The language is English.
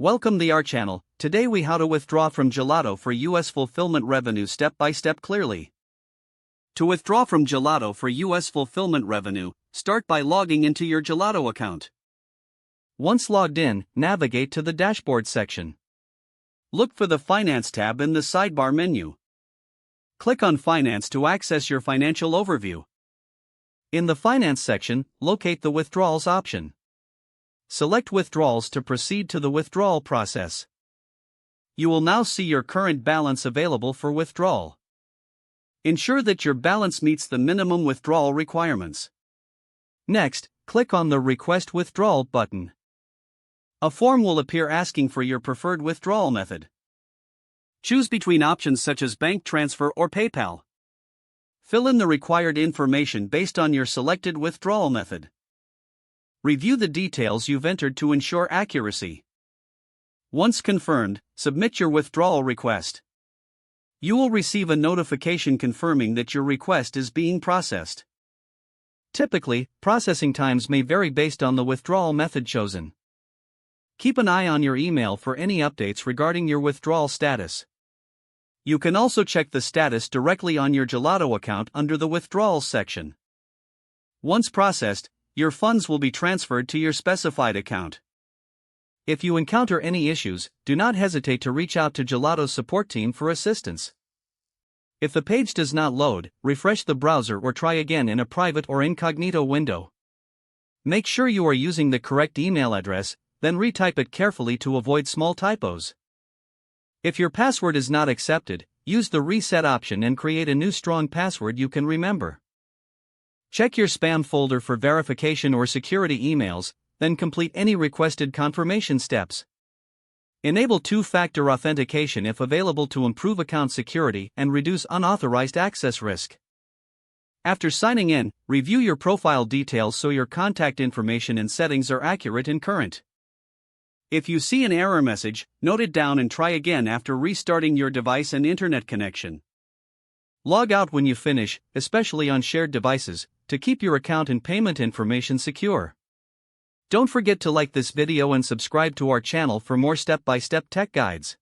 Welcome to our channel. Today we how to withdraw from Gelato for US fulfillment revenue step by step clearly. To withdraw from Gelato for US fulfillment revenue, start by logging into your Gelato account. Once logged in, navigate to the dashboard section. Look for the Finance tab in the sidebar menu. Click on Finance to access your financial overview. In the Finance section, locate the Withdrawals option. Select Withdrawals to proceed to the withdrawal process. You will now see your current balance available for withdrawal. Ensure that your balance meets the minimum withdrawal requirements. Next, click on the Request Withdrawal button. A form will appear asking for your preferred withdrawal method. Choose between options such as bank transfer or PayPal. Fill in the required information based on your selected withdrawal method. Review the details you've entered to ensure accuracy. Once confirmed, submit your withdrawal request. You will receive a notification confirming that your request is being processed. Typically, processing times may vary based on the withdrawal method chosen. Keep an eye on your email for any updates regarding your withdrawal status. You can also check the status directly on your Gelato account under the Withdrawals section. Once processed, your funds will be transferred to your specified account. If you encounter any issues, do not hesitate to reach out to Gelato's support team for assistance. If the page does not load, refresh the browser or try again in a private or incognito window. Make sure you are using the correct email address, then retype it carefully to avoid small typos. If your password is not accepted, use the reset option and create a new strong password you can remember. Check your spam folder for verification or security emails, then complete any requested confirmation steps. Enable two-factor authentication if available to improve account security and reduce unauthorized access risk. After signing in, review your profile details so your contact information and settings are accurate and current. If you see an error message, note it down and try again after restarting your device and internet connection. Log out when you finish, especially on shared devices, to keep your account and payment information secure. Don't forget to like this video and subscribe to our channel for more step-by-step tech guides.